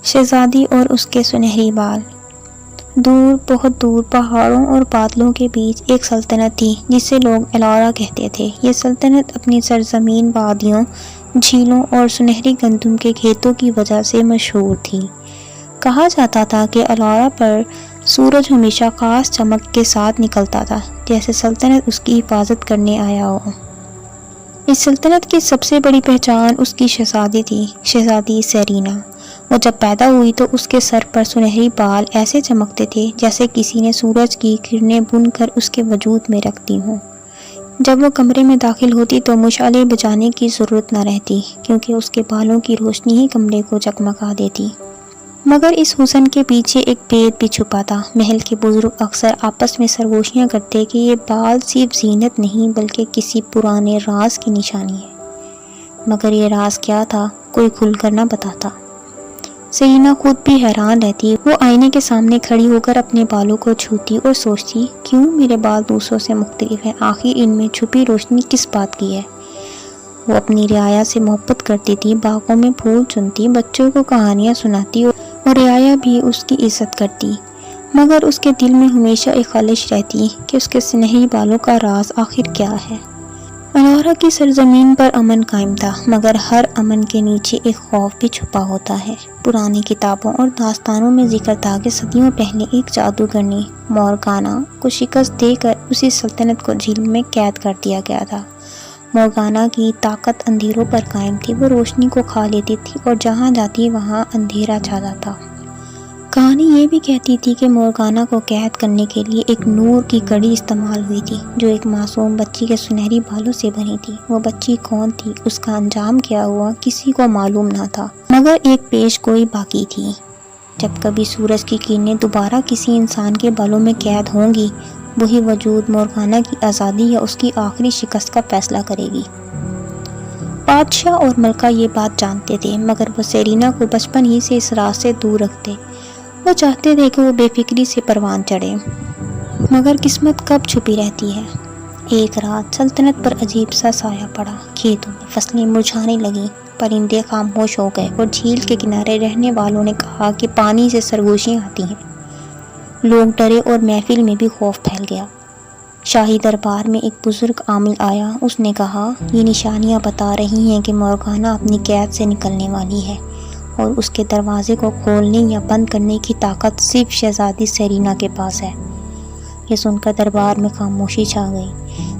شہزادی اور اس کے سنہری بال۔ دور، بہت دور، پہاڑوں اور بادلوں کے بیچ ایک سلطنت تھی جسے لوگ ایلورا کہتے تھے۔ یہ سلطنت اپنی سرزمین، وادیوں، جھیلوں اور سنہری گندم کے کھیتوں کی وجہ سے مشہور تھی۔ کہا جاتا تھا کہ ایلورا پر سورج ہمیشہ خاص چمک کے ساتھ نکلتا تھا، جیسے سلطنت اس کی حفاظت کرنے آیا ہو۔ اس سلطنت کی سب سے بڑی پہچان اس کی شہزادی تھی، شہزادی سیرینا۔ وہ جب پیدا ہوئی تو اس کے سر پر سنہری بال ایسے چمکتے تھے جیسے کسی نے سورج کی کرنیں بن کر اس کے وجود میں رکھ دی ہوں۔ جب وہ کمرے میں داخل ہوتی تو مشعلیں بجھانے کی ضرورت نہ رہتی، کیونکہ اس کے بالوں کی روشنی ہی کمرے کو جگمگا دیتی۔ مگر اس حسن کے پیچھے ایک بید بھی چھپا تھا۔ محل کے بزرگ اکثر آپس میں سرگوشیاں کرتے کہ یہ بال صرف زینت نہیں بلکہ کسی پرانے راز کی نشانی ہے۔ مگر یہ راز کیا تھا، کوئی کھل کر نہ بتاتا۔ سیرینا خود بھی حیران رہتی۔ وہ آئینے کے سامنے کھڑی ہو کر اپنے بالوں کو چھوتی اور سوچتی، کیوں میرے بال دوسروں سے مختلف ہیں؟ آخر ان میں چھپی روشنی کس بات کی ہے؟ وہ اپنی رعایا سے محبت کرتی تھی، باغوں میں پھول چنتی، بچوں کو کہانیاں سناتی اور رعایا بھی اس کی عزت کرتی۔ مگر اس کے دل میں ہمیشہ ایک خلش رہتی کہ اس کے سنہری بالوں کا راز آخر کیا ہے۔ ایلورا کی سرزمین پر امن قائم تھا، مگر ہر امن کے نیچے ایک خوف بھی چھپا ہوتا ہے۔ پرانی کتابوں اور داستانوں میں ذکر تھا کہ صدیوں پہلے ایک جادوگرنی مورگانا کو شکست دے کر اسی سلطنت کو جھیل میں قید کر دیا گیا تھا۔ مورگانا کی طاقت اندھیروں پر قائم تھی، وہ روشنی کو کھا لیتی تھی اور جہاں جاتی وہاں اندھیرا چھا جاتا۔ کہانی یہ بھی کہتی تھی کہ مورگانا کو قید کرنے کے لیے ایک نور کی کڑی استعمال ہوئی تھی جو ایک معصوم بچی کے سنہری بالوں سے بنی تھی۔ وہ بچی کون تھی، اس کا انجام کیا ہوا، کسی کو معلوم نہ تھا، مگر ایک پیش گوئی باقی تھی۔ جب کبھی سورج کی کرنیں دوبارہ کسی انسان کے بالوں میں قید ہوں گی، وہی وجود مورگانا کی آزادی یا اس کی آخری شکست کا فیصلہ کرے گی۔ بادشاہ اور ملکہ یہ بات جانتے تھے، مگر وہ سیرینا کو بچپن ہی سے اس راز سے دور رکھتے۔ وہ چاہتے تھے کہ وہ بے فکری سے پروان چڑھے، مگر قسمت کب چھپی رہتی ہے۔ ایک رات سلطنت پر عجیب سا سایہ پڑا، کھیتوں میں فصلیں مرجھانے لگیں، پرندے خاموش ہو گئے اور جھیل کے کنارے رہنے والوں نے کہا کہ پانی سے سرگوشیاں آتی ہیں۔ لوگ ڈرے اور محفل میں بھی خوف پھیل گیا۔ شاہی دربار میں ایک بزرگ عامل آیا، اس نے کہا، یہ نشانیاں بتا رہی ہیں کہ مورگانا اپنی قید سے نکلنے والی ہے اور اس کے دروازے کو کھولنے یا بند کرنے کی طاقت صرف شہزادی سیرینا کے پاس ہے۔ یہ سن کر دربار میں خاموشی چھا گئی۔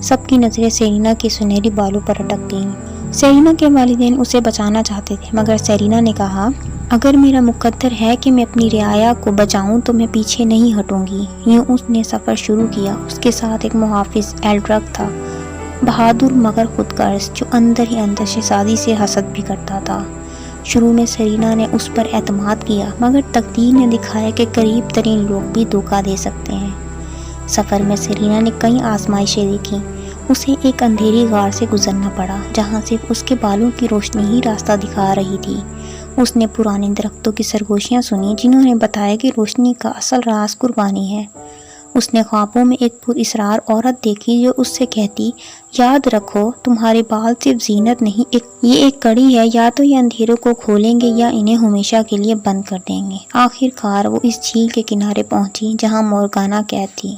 سب کی نظریں سیرینا کے سنہری بالوں پر اٹک گئیں۔ سیرینا کے والدین اسے بچانا چاہتے تھے، مگر سیرینا نے کہا، اگر میرا مقدر ہے کہ میں اپنی رعایا کو بچاؤں تو میں پیچھے نہیں ہٹوں گی۔ یوں اس نے سفر شروع کیا۔ اس کے ساتھ ایک محافظ ایلڈرک تھا، بہادر مگر خود غرض، جو اندر ہی اندر شہزادی سے حسد بھی کرتا تھا۔ شروع میں سیرینا نے اس پر اعتماد کیا، مگر تقدیر نے دکھایا کہ قریب ترین لوگ بھی دھوکہ دے سکتے ہیں۔ سفر میں سیرینا نے کئی آزمائشیں دیکھیں۔ اسے ایک اندھیری غار سے گزرنا پڑا، جہاں صرف اس کے بالوں کی روشنی ہی راستہ دکھا رہی تھی۔ اس نے پرانے درختوں کی سرگوشیاں سنی، جنہوں نے بتایا کہ روشنی کا اصل راز قربانی ہے۔ اس نے خوابوں میں ایک پراسرار عورت دیکھی جو اس سے کہتی، یاد رکھو، تمہارے بال صرف زینت نہیں، یہ ایک کڑی ہے، یا تو یہ اندھیروں کو کھولیں گے یا انہیں ہمیشہ کے لیے بند کر دیں گے۔ آخر کار وہ اس جھیل کے کنارے پہنچی جہاں مورگانا قید تھی۔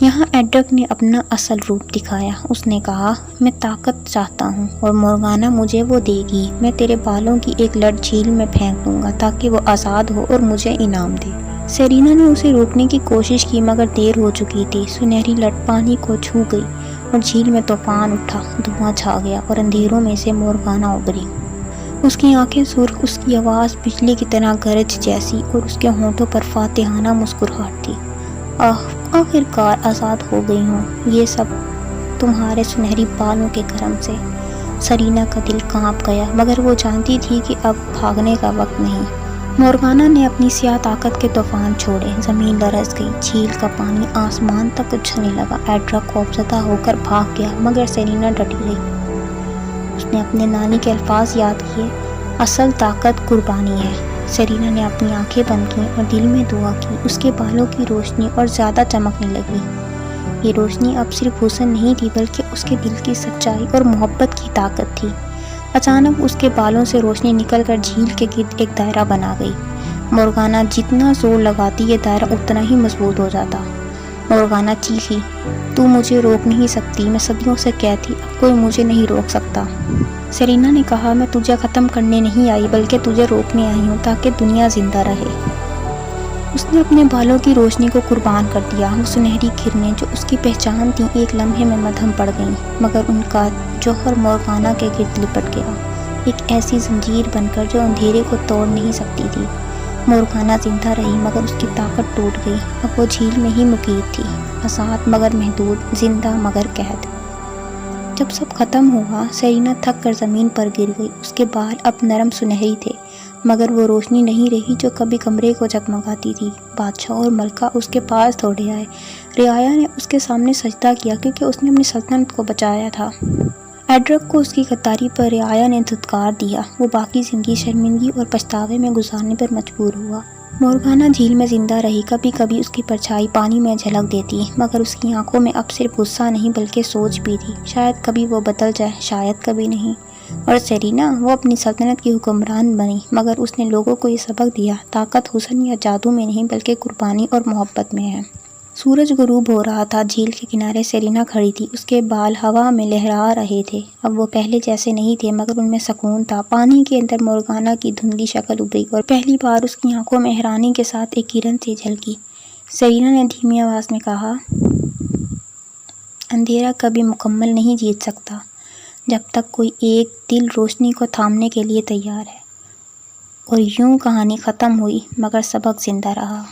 یہاں ایلڈرک نے اپنا اصل روپ دکھایا۔ اس نے کہا، میں طاقت چاہتا ہوں اور مورگانا مجھے وہ دے گی۔ میں تیرے بالوں کی ایک لٹ جھیل میں پھینک دوں گا تاکہ وہ آزاد ہو اور مجھے انعام دے۔ سیرینا نے اسے روکنے کی کوشش کی، مگر دیر ہو چکی تھی۔ سنہری لٹ پانی کو چھو گئی اور جھیل میں طوفان اٹھا، دھواں چھا گیا اور اندھیروں میں سے مورگانا ابھری۔ اس کی آنکھیں سرخ، اس کی آواز بجلی کی طرح گرج جیسی اور اس کے ہونٹوں پر فاتحانہ مسکراہٹ تھی۔ آخر کار آزاد ہو گئی ہوں، یہ سب تمہارے سنہری بالوں کے کرم سے۔ سیرینا کا دل کانپ گیا، مگر وہ جانتی تھی کہ اب بھاگنے کا وقت نہیں۔ مورگانا نے اپنی سیاہ طاقت کے طوفان چھوڑے، زمین لرز گئی، جھیل کا پانی آسمان تک اچھلنے لگا۔ ایلڈرک خوفزدہ ہو کر بھاگ گیا، مگر سیرینا ڈٹی رہی۔ اس نے اپنے نانی کے الفاظ یاد کیے، اصل طاقت قربانی ہے۔ سیرینا نے اپنی آنکھیں بند کیں اور دل میں دعا کی۔ اس کے بالوں کی روشنی اور زیادہ چمکنے لگی۔ یہ روشنی اب صرف حسن نہیں تھی، بلکہ اس کے دل کی سچائی اور محبت کی طاقت تھی۔ اچانک اس کے بالوں سے روشنی نکل کر جھیل کے گرد ایک دائرہ بنا گئی۔ مورگانا جتنا زور لگاتی یہ دائرہ اتنا ہی مضبوط ہو جاتا۔ مورگانا چیخی، تو مجھے روک نہیں سکتی، میں صدیوں سے کہتی، اب کوئی مجھے نہیں روک سکتا۔ سیرینا نے کہا، میں تجھے ختم کرنے نہیں آئی بلکہ تجھے روکنے آئی ہوں تاکہ دنیا زندہ رہے۔ اس نے اپنے بالوں کی روشنی کو قربان کر دیا۔ وہ سنہری کرنیں جو اس کی پہچان تھیں ایک لمحے میں مدھم پڑ گئیں، مگر ان کا جوہر مورگانا کے گرد لپٹ گیا، ایک ایسی زنجیر بن کر جو اندھیرے کو توڑ نہیں سکتی تھی۔ مورگانا زندہ رہی مگر اس کی طاقت ٹوٹ گئی۔ اب وہ جھیل میں ہی مقید تھی، آزاد مگر محدود، زندہ مگر قید۔ جب سب ختم ہوا، سیرینا تھک کر زمین پر گر گئی۔ اس کے بال اب نرم سنہری تھے، مگر وہ روشنی نہیں رہی جو کبھی کمرے کو جگمگاتی تھی۔ بادشاہ اور ملکہ اس کے پاس دوڑے آئے۔ رعایا نے اس کے سامنے سجدہ کیا کیونکہ اس نے اپنی سلطنت کو بچایا تھا۔ ایڈرک کو اس کی غداری پر رعایا نے دھتکار دیا۔ وہ باقی زندگی شرمندگی اور پچھتاوے میں گزارنے پر مجبور ہوا۔ مورگانا جھیل میں زندہ رہی، کبھی کبھی اس کی پرچھائی پانی میں جھلک دیتی، مگر اس کی آنکھوں میں اب صرف غصہ نہیں بلکہ سوچ بھی تھی۔ شاید کبھی وہ بدل جائے، شاید کبھی نہیں۔ اور سیرینا، وہ اپنی سلطنت کی حکمران بنی، مگر اس نے لوگوں کو یہ سبق دیا، طاقت حسن یا جادو میں نہیں بلکہ قربانی اور محبت میں ہے۔ سورج غروب ہو رہا تھا، جھیل کے کنارے سیرینا کھڑی تھی، اس کے بال ہوا میں لہرا رہے تھے۔ اب وہ پہلے جیسے نہیں تھے مگر ان میں سکون تھا۔ پانی کے اندر مورگانا کی دھندلی شکل ابھری اور پہلی بار اس کی آنکھوں میں حیرانی کے ساتھ ایک کرن سی جھلکی۔ سیرینا نے دھیمی آواز میں کہا، اندھیرا کبھی مکمل نہیں جیت سکتا جب تک کوئی ایک دل روشنی کو تھامنے کے لیے تیار ہے۔ اور یوں کہانی ختم ہوئی مگر سبق زندہ رہا۔